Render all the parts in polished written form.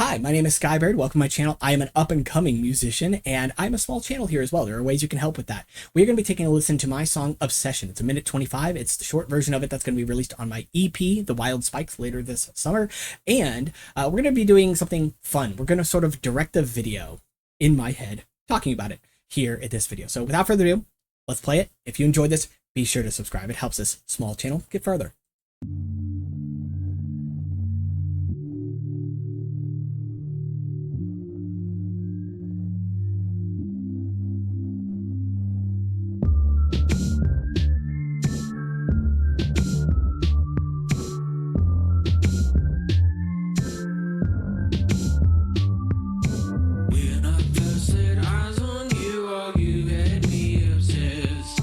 Hi, my name is Skybird. Welcome to my channel. I am an up-and-coming musician, and I'm a small channel here as well. There are ways you can help with that. We're going to be taking a listen to my song, Obsession. It's a minute 25. It's the short version of it that's going to be released on my EP, The Wild Spikes, later this summer. And we're going to be doing something fun. We're going to sort of direct a video in my head, talking about it here in this video. So without further ado, let's play it. If you enjoyed this, be sure to subscribe. It helps this small channel get further. When I first set eyes on you, all you had me obsessed.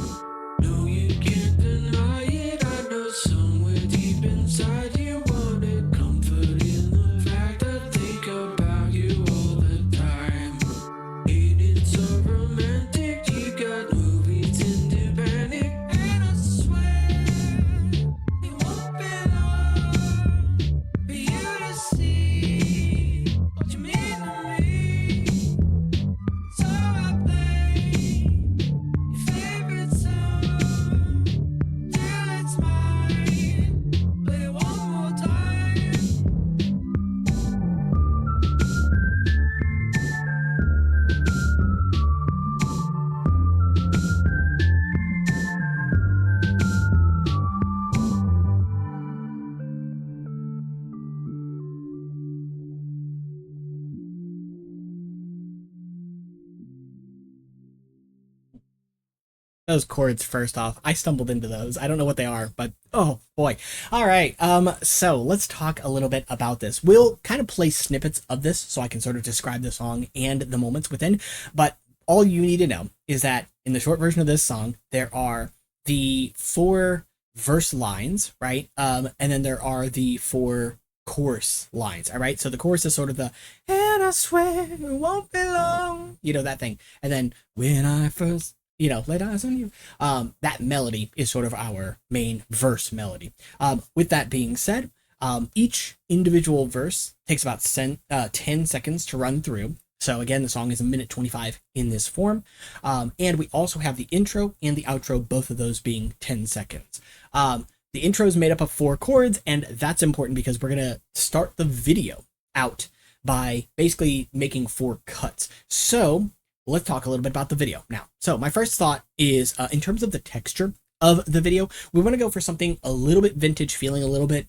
No, you can't deny it. I know somewhere deep inside you wanted comfort in the fact I think about you all the time. Ain't it so romantic? You got movies into panic, and I swear it won't be long for you to see what you mean to me. So I play your favorite song till it's mine. Play it one more time. Those chords, first off, I stumbled into those. I don't know what they are, but oh boy. All right. So let's talk a little bit about this. We'll kind of play snippets of this so I can sort of describe the song and the moments within. But all you need to know is that in the short version of this song, there are the four verse lines, right? And then there are the four chorus lines. All right. So the chorus is sort of the "and I swear it won't be long," that thing. And then when I first laid eyes on you. That melody is sort of our main verse melody. With that being said, each individual verse takes about 10 seconds to run through. So again, the song is a minute 25 in this form. And we also have the intro and the outro, both of those being 10 seconds. The intro is made up of 4 chords, and that's important because we're going to start the video out by basically making 4 cuts. So let's talk a little bit about the video now. So my first thought is in terms of the texture of the video, we want to go for something a little bit vintage feeling, a little bit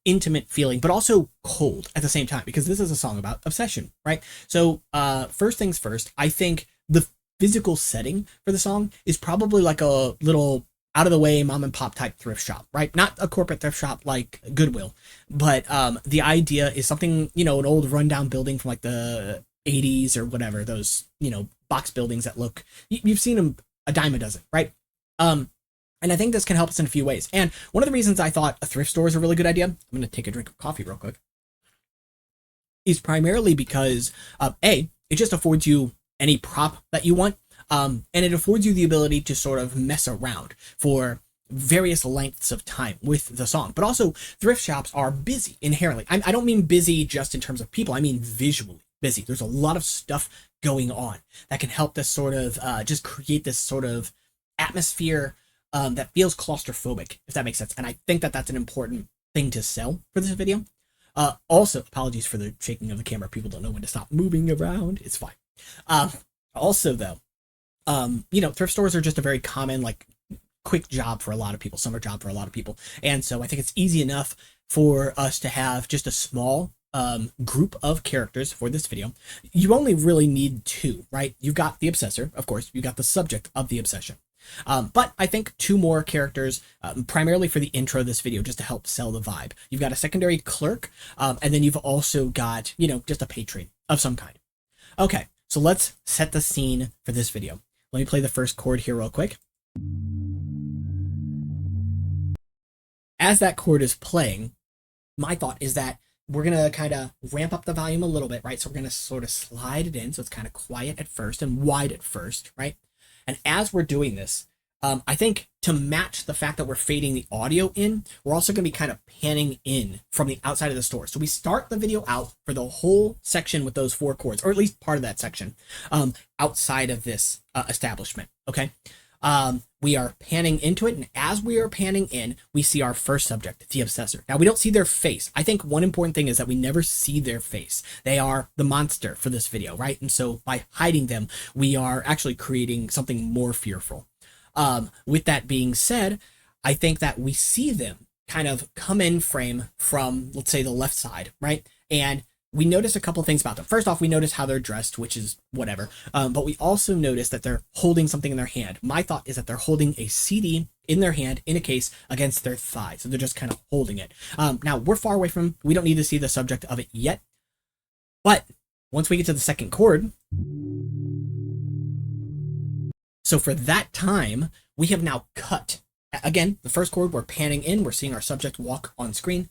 intimate feeling, but also cold at the same time, because this is a song about obsession, right? So first things first, I think the physical setting for the song is probably like a little out of the way mom and pop type thrift shop, right? Not a corporate thrift shop like Goodwill, but the idea is something, an old rundown building from like the 80s or whatever, those box buildings that look, you've seen them a dime a dozen, right? And I think this can help us in a few ways. And one of the reasons I thought a thrift store is a really good idea, I'm going to take a drink of coffee real quick, is primarily because it just affords you any prop that you want, and it affords you the ability to sort of mess around for various lengths of time with the song. But also, thrift shops are busy inherently. I don't mean busy just in terms of people, I mean visually busy. There's a lot of stuff going on that can help this sort of just create this sort of atmosphere that feels claustrophobic, if that makes sense. And I think that that's an important thing to sell for this video. Also, apologies for the shaking of the camera. People don't know when to stop moving around. It's fine. Also, though, thrift stores are just a very common, like, quick job for a lot of people, summer job for a lot of people. And so I think it's easy enough for us to have just a small group of characters for this video. You only really need 2, right? You've got the obsessor, of course, you got the subject of the obsession. But I think 2 more characters, primarily for the intro of this video, just to help sell the vibe. You've got a secondary clerk, and then you've also got, just a patron of some kind. Okay, so let's set the scene for this video. Let me play the first chord here real quick. As that chord is playing, my thought is that we're going to kind of ramp up the volume a little bit, right? So we're going to sort of slide it in. So it's kind of quiet at first and wide at first, right? And as we're doing this, I think to match the fact that we're fading the audio in, we're also going to be kind of panning in from the outside of the store. So we start the video out for the whole section with those 4 chords, or at least part of that section, outside of this establishment. Okay. We are panning into it, and as we are panning in, we see our first subject, the obsessor. Now, we don't see their face. I think one important thing is that we never see their face. They are the monster for this video, right? And so by hiding them, we are actually creating something more fearful. With that being said, I think that we see them kind of come in frame from, let's say, the left side, right? And we notice a couple things about them. First off, we notice how they're dressed, which is whatever. But we also notice that they're holding something in their hand. My thought is that they're holding a CD in their hand in a case against their thigh. So they're just kind of holding it. Now, we're far away from, we don't need to see the subject of it yet. But once we get to the second chord, so for that time, we have now cut. Again, the first chord, we're panning in, we're seeing our subject walk on screen.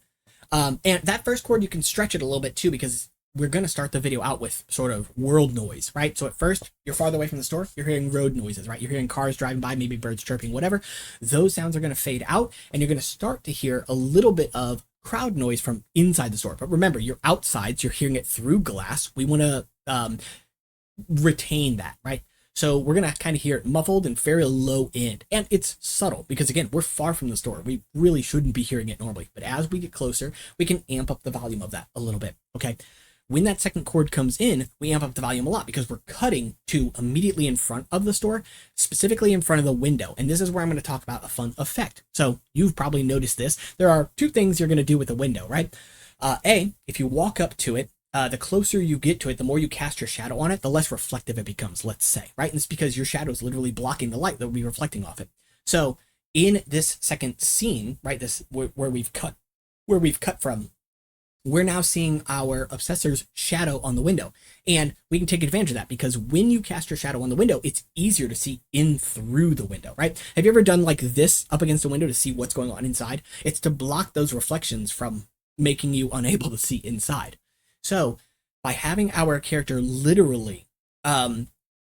And that first chord, you can stretch it a little bit too, because we're going to start the video out with sort of world noise, right? So at first, you're farther away from the store, you're hearing road noises, right? You're hearing cars driving by, maybe birds chirping, whatever. Those sounds are going to fade out, and you're going to start to hear a little bit of crowd noise from inside the store. But remember, you're outside, so you're hearing it through glass. We want to retain that, right? So we're going to kind of hear it muffled and very low end. And it's subtle because, again, we're far from the store. We really shouldn't be hearing it normally. But as we get closer, we can amp up the volume of that a little bit. Okay. When that second chord comes in, we amp up the volume a lot because we're cutting to immediately in front of the store, specifically in front of the window. And this is where I'm going to talk about a fun effect. So you've probably noticed this. There are 2 things you're going to do with the window, right? If you walk up to it, the closer you get to it, the more you cast your shadow on it, the less reflective it becomes, let's say, right? And it's because your shadow is literally blocking the light that will be reflecting off it. So in this second scene, right, this where we've cut from, we're now seeing our obsessor's shadow on the window. And we can take advantage of that because when you cast your shadow on the window, it's easier to see in through the window, right? Have you ever done like this up against the window to see what's going on inside? It's to block those reflections from making you unable to see inside. So by having our character literally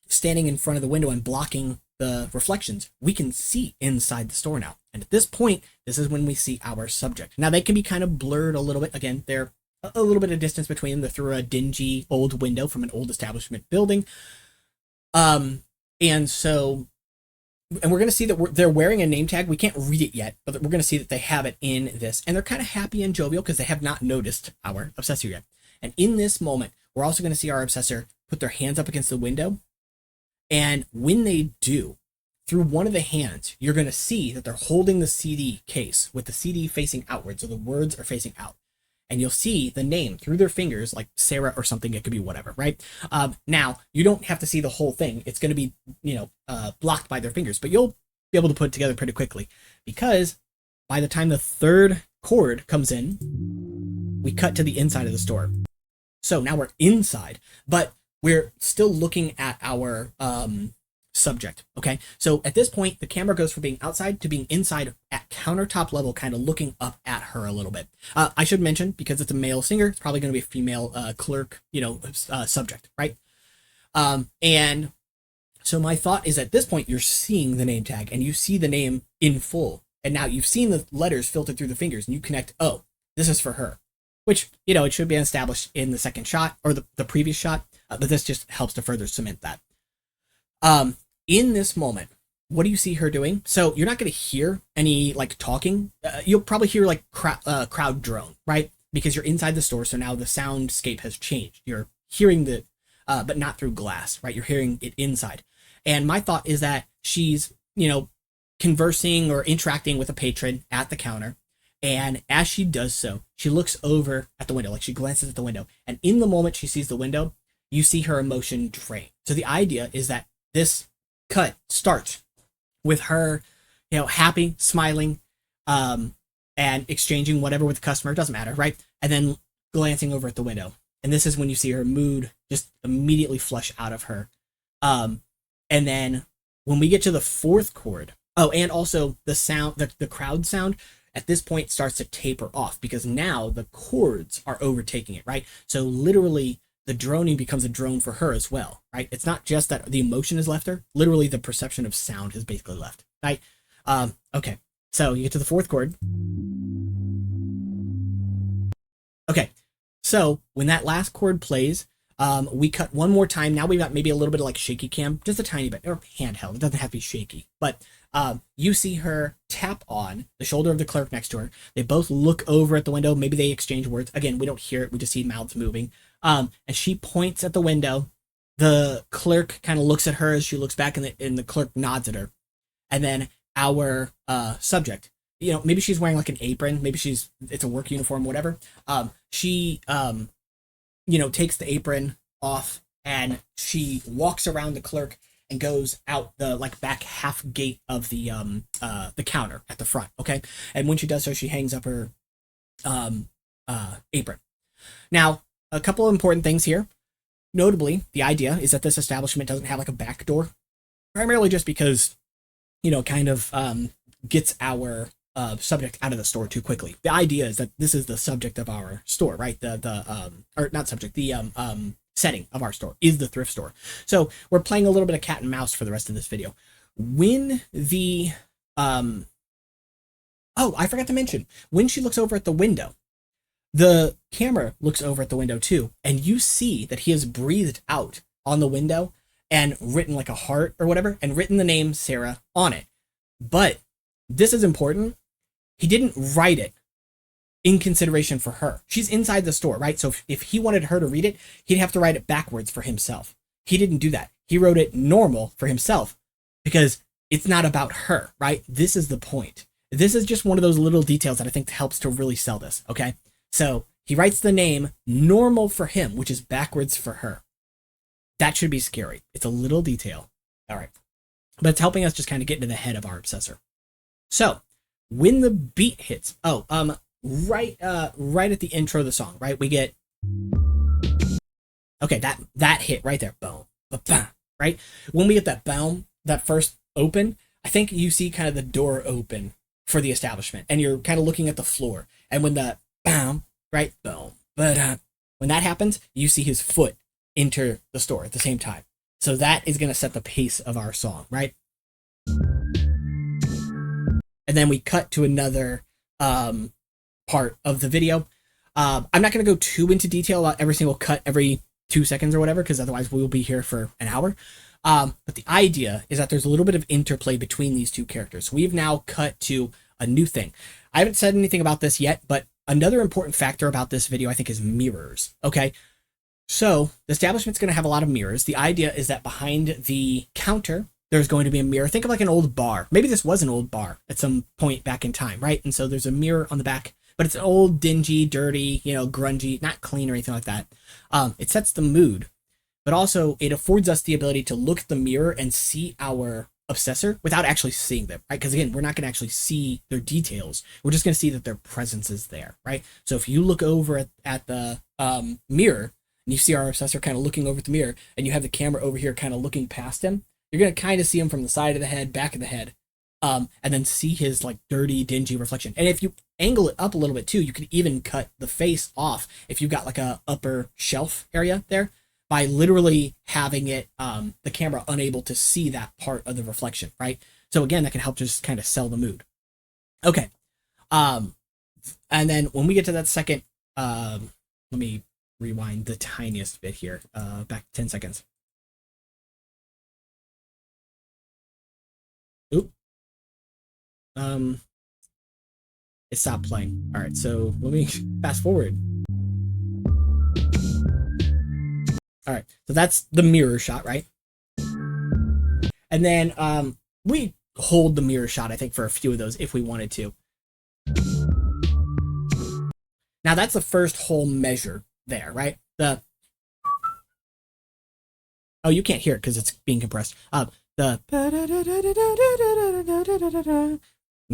standing in front of the window and blocking the reflections, we can see inside the store now. And at this point, this is when we see our subject. Now they can be kind of blurred a little bit. Again, they're a little bit of distance between them. They're through a dingy old window from an old establishment building. And we're going to see that they're wearing a name tag. We can't read it yet, but we're going to see that they have it in this. And they're kind of happy and jovial because they have not noticed our obsessor yet. And in this moment, we're also going to see our obsessor put their hands up against the window. And when they do, through one of the hands, you're going to see that they're holding the CD case with the CD facing outward. So the words are facing out. And you'll see the name through their fingers, like Sarah or something. It could be whatever, right? Now, you don't have to see the whole thing. It's going to be, blocked by their fingers. But you'll be able to put it together pretty quickly. Because by the time the third chord comes in, we cut to the inside of the store. So now we're inside, but we're still looking at our subject, okay? So at this point, the camera goes from being outside to being inside at countertop level, kind of looking up at her a little bit. I should mention, because it's a male singer, it's probably going to be a female clerk, subject, right? And so my thought is at this point, you're seeing the name tag and you see the name in full. And now you've seen the letters filtered through the fingers and you connect, oh, this is for her. Which, it should be established in the second shot or the previous shot, but this just helps to further cement that. In this moment, what do you see her doing? So you're not going to hear any like talking. You'll probably hear like crowd drone, right? Because you're inside the store. So now the soundscape has changed. You're hearing but not through glass, right? You're hearing it inside. And my thought is that she's, conversing or interacting with a patron at the counter. And as she does so, she looks over at the window, like she glances at the window. And in the moment she sees the window, you see her emotion drain. So the idea is that this cut starts with her, happy, smiling, and exchanging whatever with the customer, it doesn't matter, right? And then glancing over at the window. And this is when you see her mood just immediately flush out of her. And then when we get to the fourth chord, and also the sound, the crowd sound, at this point starts to taper off because now the chords are overtaking it, right? So literally the droning becomes a drone for her as well, right? It's not just that the emotion has left her, literally the perception of sound has basically left, right? Okay, so you get to the fourth chord. Okay, so when that last chord plays, we cut one more time. Now we've got maybe a little bit of like shaky cam, just a tiny bit, or handheld. It doesn't have to be shaky, but you see her tap on the shoulder of the clerk next to her. They both look over at the window. Maybe they exchange words. Again, we don't hear it. We just see mouths moving. And she points at the window. The clerk kind of looks at her as she looks back, and the clerk nods at her. And then our subject, maybe she's wearing like an apron. Maybe it's a work uniform, whatever. She takes the apron off and she walks around the clerk and goes out the like back half gate of the counter at the front. Okay. And when she does so, she hangs up her apron. Now, a couple of important things here. Notably, the idea is that this establishment doesn't have like a back door, primarily just because, kind of gets our subject out of the store too quickly. The idea is that this is the subject of our store, right? Or not subject, the setting of our store is the thrift store. So we're playing a little bit of cat and mouse for the rest of this video. When the I forgot to mention, when she looks over at the window, the camera looks over at the window too, and you see that he has breathed out on the window and written like a heart or whatever, and written the name Sarah on it. But this is important. He didn't write it in consideration for her. She's inside the store, right? So if he wanted her to read it, he'd have to write it backwards for himself. He didn't do that. He wrote it normal for himself because it's not about her, right? This is the point. This is just one of those little details that I think helps to really sell this, okay? So he writes the name normal for him, which is backwards for her. That should be scary. It's a little detail. All right. But it's helping us just kind of get into the head of our obsessor. So when the beat hits, right at the intro of the song, right? We get, okay, that hit right there, boom, ba-bam, right? When we get that boom, that first open, I think you see kind of the door open for the establishment, and you're kind of looking at the floor. And when the boom, right, boom, but when that happens, you see his foot enter the store at the same time. So that is going to set the pace of our song, right? And then we cut to another part of the video. I'm not going to go too into detail about every single cut every 2 seconds or whatever, because otherwise we will be here for an hour. But the idea is that there's a little bit of interplay between these two characters. We've now cut to a new thing. I haven't said anything about this yet, but another important factor about this video, I think, is mirrors. Okay. So the establishment's going to have a lot of mirrors. The idea is that behind the counter, there's going to be a mirror. Think of like an old bar. Maybe this was an old bar at some point back in time, right? And so there's a mirror on the back, but it's old, dingy, dirty, grungy, not clean or anything like that. It sets the mood, but also it affords us the ability to look at the mirror and see our obsessor without actually seeing them, right? Because again, we're not going to actually see their details. We're just going to see that their presence is there, right? So if you look over at the mirror and you see our obsessor kind of looking over at the mirror, and you have the camera over here kind of looking past him, you're going to kind of see him from the side of the head, back of the head, and then see his like dirty, dingy reflection. And if you angle it up a little bit too, you can even cut the face off if you've got like a upper shelf area there, by literally having it, the camera unable to see that part of the reflection, right? So again, that can help just kind of sell the mood. Okay. And then when we get to that second, let me rewind the tiniest bit here, back 10 seconds. Oop. It stopped playing. All right, so let me fast forward. All right, so that's the mirror shot, right? And then we hold the mirror shot, I think, for a few of those if we wanted to. Now that's the first whole measure there, right? Oh, you can't hear it because it's being compressed. I'm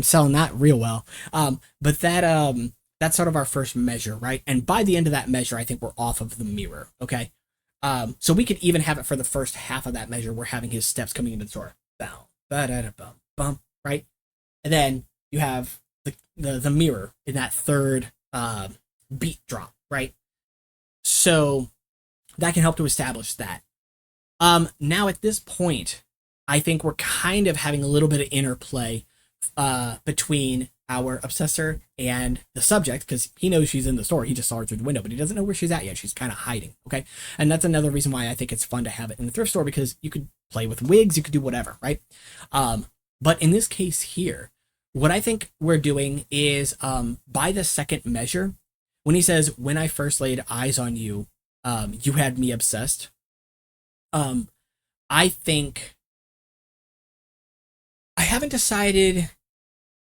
selling that real well. But that's sort of our first measure, right? And by the end of that measure, I think we're off of the mirror, okay? So we could even have it for the first half of that measure. We're having his steps coming into the door. Bow, ba-da-da-bum, bum, right? And then you have the mirror in that third beat drop, right? So that can help to establish that. Now at this point, I think we're kind of having a little bit of interplay between our obsessor and the subject, because he knows she's in the store. He just saw her through the window, but he doesn't know where she's at yet. She's kind of hiding. Okay. And that's another reason why I think it's fun to have it in the thrift store, because you could play with wigs, you could do whatever, right? But in this case here, what I think we're doing is by the second measure, when he says, when I first laid eyes on you, you had me obsessed. I think I haven't decided,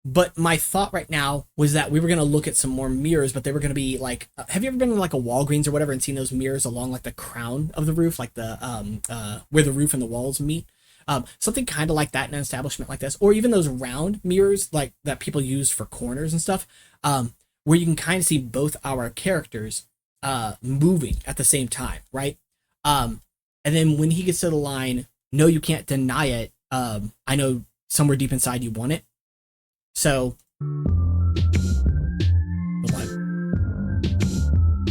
but my thought right now was that we were going to look at some more mirrors, but they were going to be like, have you ever been to like a Walgreens or whatever and seen those mirrors along like the crown of the roof, like the where the roof and the walls meet? Something kind of like that in an establishment like this, or even those round mirrors like that people use for corners and stuff, where you can kind of see both our characters moving at the same time, right? And then when he gets to the line, no, you can't deny it. I know somewhere deep inside you want it. So,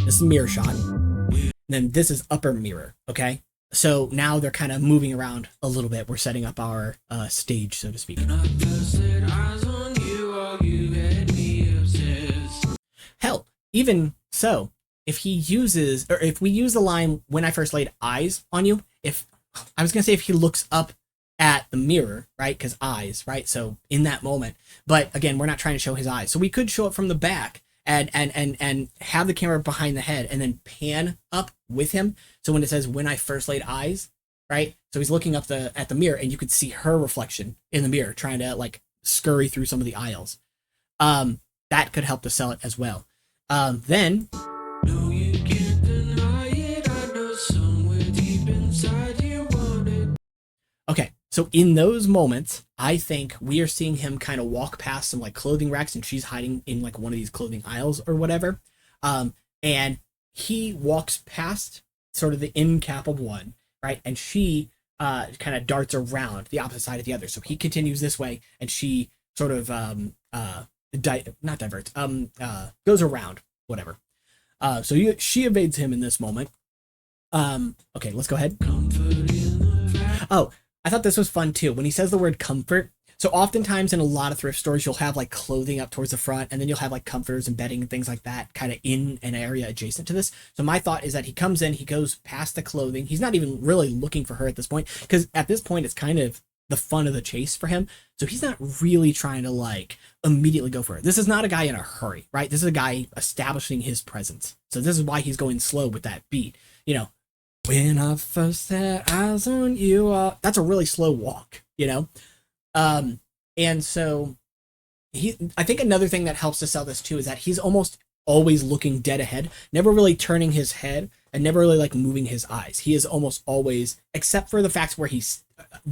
this is mirror shot. And then this is upper mirror, okay? So now they're kind of moving around a little bit. We're setting up our stage, so to speak. Hell, even so, if he uses, or if we use the line, when I first laid eyes on you, if I was going to say if he looks up at the mirror, right? Because eyes, right? So in that moment, but again, we're not trying to show his eyes. So we could show it from the back and have the camera behind the head and then pan up with him. So when it says, when I first laid eyes, right? So he's looking up at the mirror and you could see her reflection in the mirror trying to like scurry through some of the aisles. That could help to sell it as well. Then no, you can't deny it. I know somewhere deep inside you want it. Okay, so in those moments, I think we are seeing him kind of walk past some like clothing racks, and she's hiding in like one of these clothing aisles or whatever. And he walks past sort of the end cap of one, right? And she kind of darts around the opposite side of the other. So he continues this way, and she sort of not diverts, goes around, whatever. So she evades him in this moment. Okay, let's go ahead. Oh, I thought this was fun too. When he says the word comfort, so oftentimes in a lot of thrift stores, you'll have like clothing up towards the front, and then you'll have like comforters and bedding and things like that kind of in an area adjacent to this. So my thought is that he comes in, he goes past the clothing. He's not even really looking for her at this point, because at this point, it's kind of the fun of the chase for him. So he's not really trying to like immediately go for it. This is not a guy in a hurry, right? This is a guy establishing his presence. So this is why he's going slow with that beat. You know, when I first set eyes on you, that's a really slow walk, you know? And so I think another thing that helps to sell this too is that he's almost always looking dead ahead, never really turning his head and never really like moving his eyes. He is almost always, except for the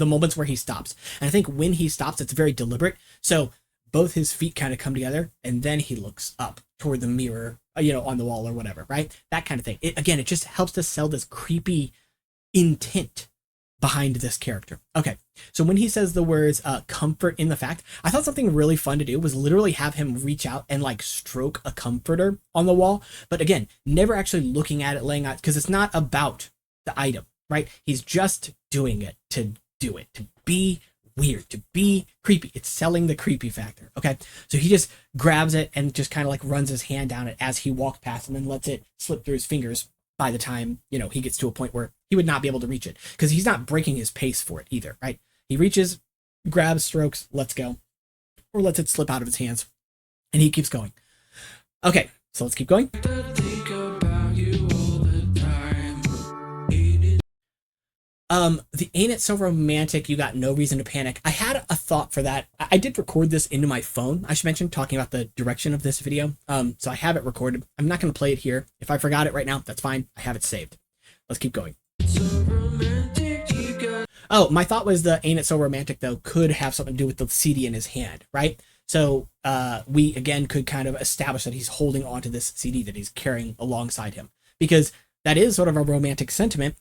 moments where he stops. And I think when he stops, it's very deliberate. So both his feet kind of come together, and then he looks up toward the mirror, on the wall or whatever, right? That kind of thing. It just helps to sell this creepy intent behind this character. Okay, so when he says the words comfort in the fact, I thought something really fun to do was literally have him reach out and like stroke a comforter on the wall. But again, never actually looking at it, laying out, because it's not about the item, right? He's just doing it to do it, to be weird, to be creepy. It's selling the creepy factor. Okay, so he just grabs it and just kind of like runs his hand down it as he walks past, and then lets it slip through his fingers by the time he gets to a point where he would not be able to reach it, because he's not breaking his pace for it either, right? He reaches, grabs, strokes, lets go, or lets it slip out of his hands, and he keeps going. Okay, so let's keep going. The Ain't It So Romantic, You Got No Reason to Panic. I had a thought for that. I did record this into my phone, I should mention, talking about the direction of this video. So I have it recorded. I'm not going to play it here. If I forgot it right now, that's fine. I have it saved. Let's keep going. Oh, my thought was the Ain't It So Romantic, though, could have something to do with the CD in his hand, right? So we, again, could kind of establish that he's holding onto this CD that he's carrying alongside him, because that is sort of a romantic sentiment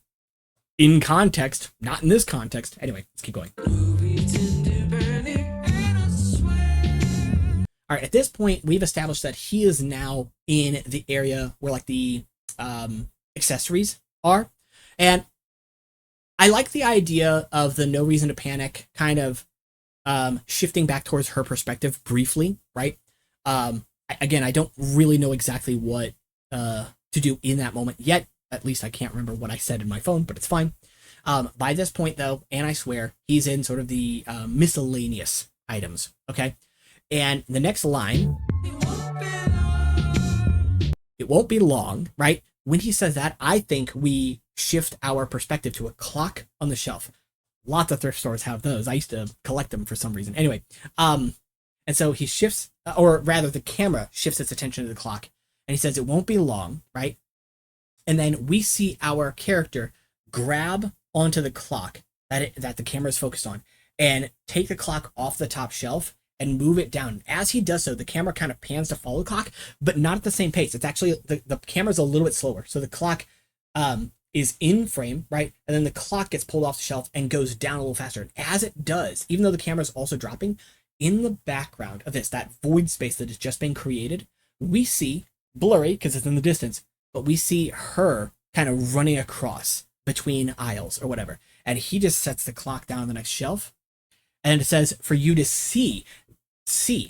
in context, not in this context. Anyway, let's keep going. All right, at this point, we've established that he is now in the area where like the accessories are. And I like the idea of the no reason to panic kind of shifting back towards her perspective briefly, right? Again, I don't really know exactly what to do in that moment yet. At least I can't remember what I said in my phone, but it's fine. By this point, though, and I swear, he's in sort of the miscellaneous items, okay? And the next line, it won't be long, right? When he says that, I think we shift our perspective to a clock on the shelf. Lots of thrift stores have those. I used to collect them for some reason. Anyway, and so he shifts, or rather, the camera shifts its attention to the clock, and he says it won't be long, right? And then we see our character grab onto the clock that the camera is focused on and take the clock off the top shelf and move it down. As he does so, the camera kind of pans to follow the clock, but not at the same pace. It's actually, the camera's a little bit slower. So the clock is in frame, right? And then the clock gets pulled off the shelf and goes down a little faster. And as it does, even though the camera is also dropping, in the background of this, that void space that has just been created, we see, blurry because it's in the distance, but we see her kind of running across between aisles or whatever. And he just sets the clock down on the next shelf. And it says, for you to see,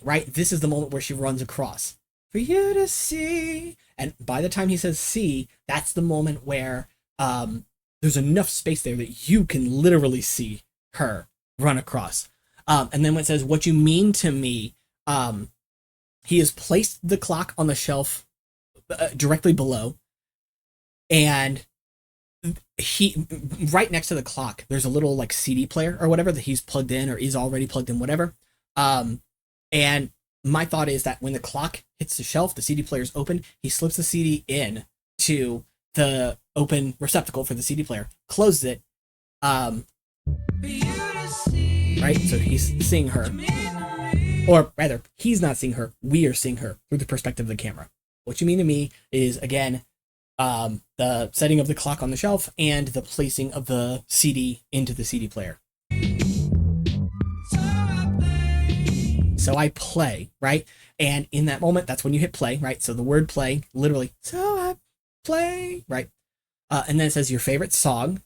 right? This is the moment where she runs across. For you to see. And by the time he says see, that's the moment where there's enough space there that you can literally see her run across. And then when it says, what you mean to me, he has placed the clock on the shelf directly below. And he, right next to the clock, there's a little like CD player or whatever that he's plugged in or is already plugged in, whatever. And my thought is that when the clock hits the shelf, the CD player is open, he slips the CD in to the open receptacle for the CD player, closes it, right? So he's seeing her, or rather, he's not seeing her. We are seeing her through the perspective of the camera. What you mean to me is, again, the setting of the clock on the shelf and the placing of the CD into the CD player. So I play, right? And in that moment, that's when you hit play, right? So the word play, literally, so I play, right? And then it says your favorite song.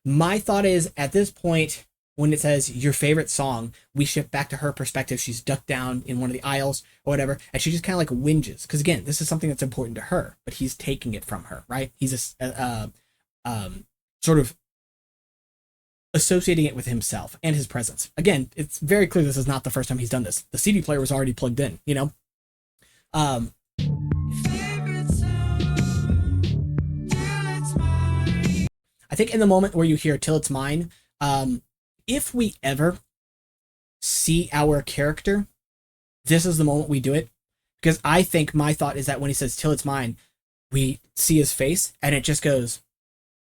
My thought is, at this point, when it says your favorite song, we shift back to her perspective. She's ducked down in one of the aisles or whatever, and she just kind of like whinges. Because again, this is something that's important to her, but he's taking it from her, right? He's sort of associating it with himself and his presence. Again, it's very clear this is not the first time he's done this. The CD player was already plugged in, you know? I think in the moment where you hear "Till It's Mine," if we ever see our character, this is the moment we do it. Because I think my thought is that when he says "Till It's Mine," we see his face and it just goes,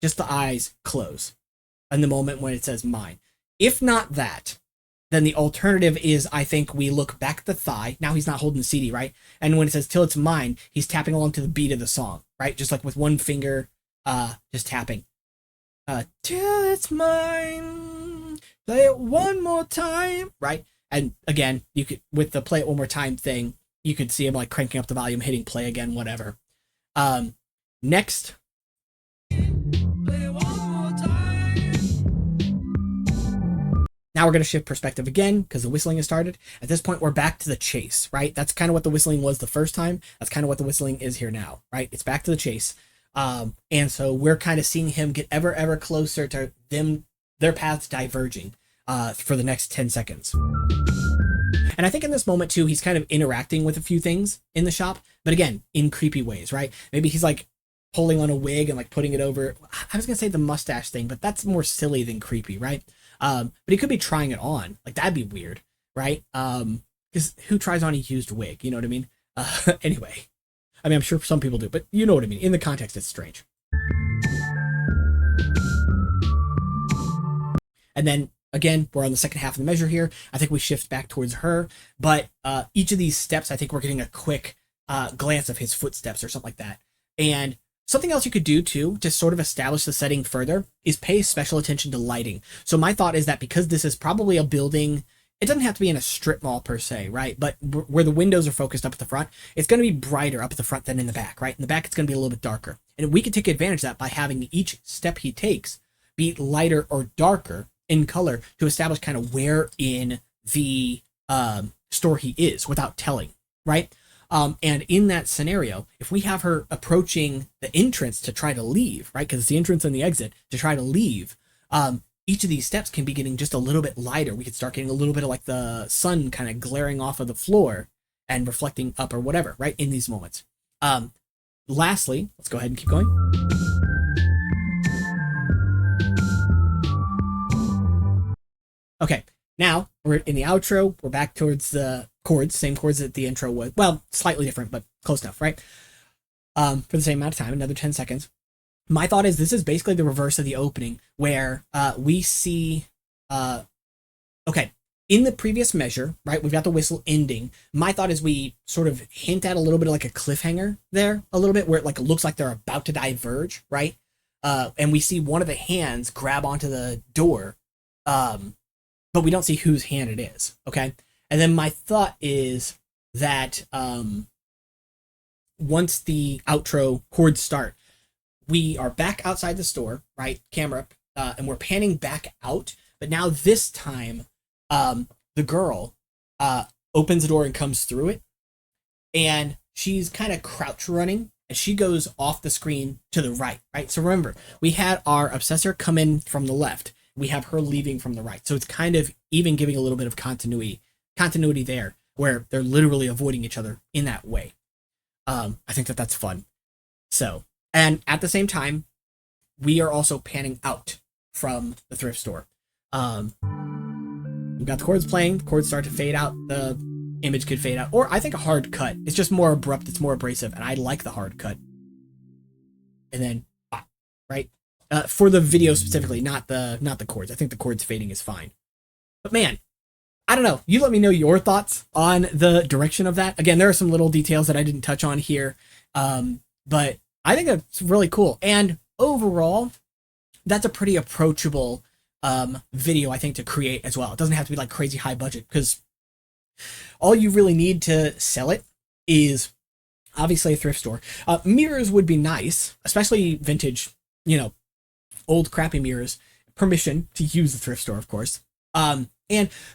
just the eyes close. In the moment when it says mine. If not that, then the alternative is, I think we look back at the thigh. Now he's not holding the CD, right? And when it says "Till It's Mine," he's tapping along to the beat of the song, right? Just like with one finger, just tapping. Till it's mine, play it one more time, right? And again, you could, with the play it one more time thing, you could see him like cranking up the volume, hitting play again, whatever. Next. Now we're going to shift perspective again because the whistling has started. At this point, we're back to the chase, right? That's kind of what the whistling was the first time. That's kind of what the whistling is here now, right? It's back to the chase. And so we're kind of seeing him get ever closer to them, their paths diverging for the next 10 seconds. And I think in this moment, too, he's kind of interacting with a few things in the shop, but again, in creepy ways, right? Maybe he's like pulling on a wig and like putting it over. I was going to say the mustache thing, but that's more silly than creepy, right? But he could be trying it on. Like, that'd be weird, right? Because who tries on a used wig? You know what I mean? Anyway, I mean, I'm sure some people do, but you know what I mean. In the context, it's strange. And then, again, we're on the second half of the measure here. I think we shift back towards her. But each of these steps, I think we're getting a quick glance of his footsteps or something like that. And something else you could do, too, to sort of establish the setting further is pay special attention to lighting. So my thought is that because this is probably a building it doesn't have to be in a strip mall per se, right? But where the windows are focused up at the front, it's going to be brighter up at the front than in the back, right? In the back, it's going to be a little bit darker. And we can take advantage of that by having each step he takes be lighter or darker in color to establish kind of where in the store he is without telling, right? And in that scenario, if we have her approaching the entrance to try to leave, right? Because it's the entrance and the exit to try to leave, each of these steps can be getting just a little bit lighter. We could start getting a little bit of like the sun kind of glaring off of the floor and reflecting up or whatever, right? In these moments. Lastly, let's go ahead and keep going. Okay, now we're in the outro. We're back towards the chords, same chords that the intro was. Well, slightly different, but close enough, right? For the same amount of time, another 10 seconds. My thought is this is basically the reverse of the opening where we see, okay, in the previous measure, right, we've got the whistle ending. My thought is we sort of hint at a little bit of like a cliffhanger there, a little bit where it like looks like they're about to diverge, right? And we see one of the hands grab onto the door, but we don't see whose hand it is, okay? And then my thought is that once the outro chords start, we are back outside the store, right? Camera, and we're panning back out. But now this time, the girl opens the door and comes through it. And she's kind of crouch running. And she goes off the screen to the right, right? So remember, we had our obsessor come in from the left. We have her leaving from the right. So it's kind of even giving a little bit of continuity there, where they're literally avoiding each other in that way. I think that that's fun. So... And at the same time, we are also panning out from the thrift store. We've got the chords playing. The chords start to fade out. The image could fade out. Or I think a hard cut. It's just more abrupt. It's more abrasive. And I like the hard cut. And then, right? For the video specifically, not the chords. I think the chords fading is fine. But man, I don't know. You let me know your thoughts on the direction of that. Again, there are some little details that I didn't touch on here. But I think it's really cool. And overall, that's a pretty approachable video, I think, to create as well. It doesn't have to be like crazy high budget because all you really need to sell it is obviously a thrift store. Mirrors would be nice, especially vintage, old crappy mirrors. Permission to use the thrift store, of course. And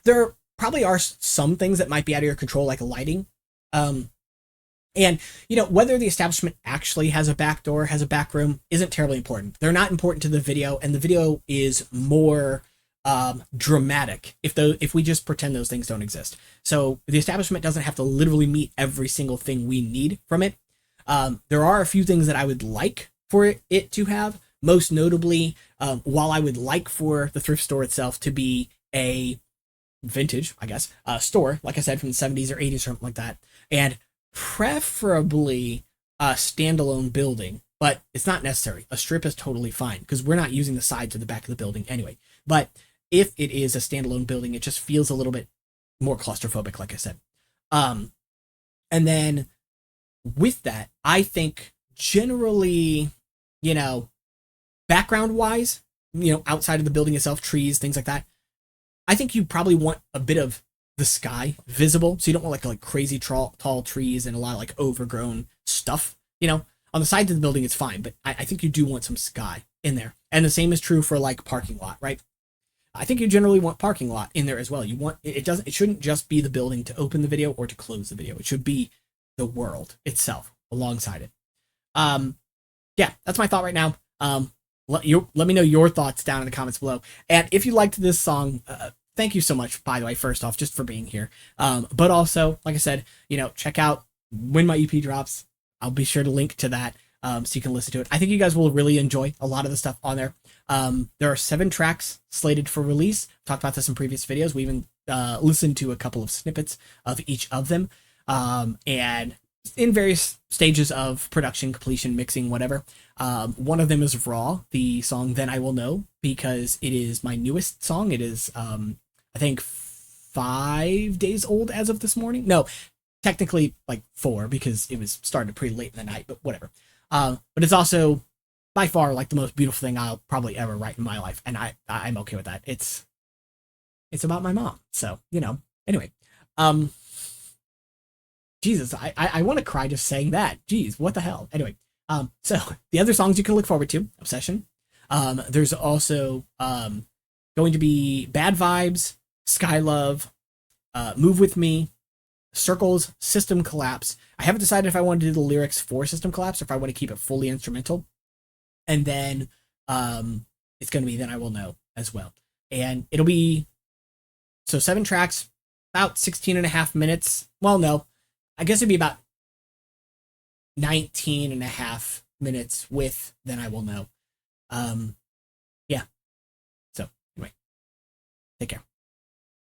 there probably are some things that might be out of your control, like lighting. And, whether the establishment actually has a back door, has a back room, isn't terribly important. They're not important to the video, and the video is more dramatic if we just pretend those things don't exist. So the establishment doesn't have to literally meet every single thing we need from it. There are a few things that I would like for it to have. Most notably, while I would like for the thrift store itself to be a vintage, I guess, store, like I said, from the 70s or 80s or something like that, and preferably a standalone building, but it's not necessary. A strip is totally fine because we're not using the sides or the back of the building anyway. But if it is a standalone building, it just feels a little bit more claustrophobic, like I said. And then with that, I think generally, background wise, outside of the building itself, trees, things like that, I think you probably want a bit of the sky visible, so you don't want like crazy tall trees and a lot of like overgrown stuff. On the sides of the building it's fine, but I think you do want some sky in there. And the same is true for like parking lot, right? I think you generally want parking lot in there as well. You want it shouldn't just be the building to open the video or to close the video. It should be the world itself alongside it. Yeah, that's my thought right now. Let me know your thoughts down in the comments below. And if you liked this song, thank you so much, by the way, first off, just for being here. But also, like I said, check out when my EP drops. I'll be sure to link to that so you can listen to it. I think you guys will really enjoy a lot of the stuff on there. There are 7 tracks slated for release. Talked about this in previous videos. We even listened to a couple of snippets of each of them. And in various stages of production, completion, mixing, whatever. One of them is Raw, the song Then I Will Know, because it is my newest song. It is, I think, 5 days old as of this morning. No, technically like 4 because it was started pretty late in the night, but whatever. But it's also by far like the most beautiful thing I'll probably ever write in my life. And I'm okay with that. It's It's about my mom. So, anyway. Um, Jesus, I want to cry just saying that. Jeez, what the hell? Anyway, so the other songs you can look forward to, Obsession. There's also going to be Bad Vibes, Sky Love, Move With Me, Circles, System Collapse. I haven't decided if I want to do the lyrics for System Collapse or if I want to keep it fully instrumental. And then it's going to be Then I Will Know as well. And it'll be, so 7 tracks, about 16 and a half minutes. Well, no, I guess it'd be about 19 and a half minutes with Then I Will Know. Yeah. So anyway, take care.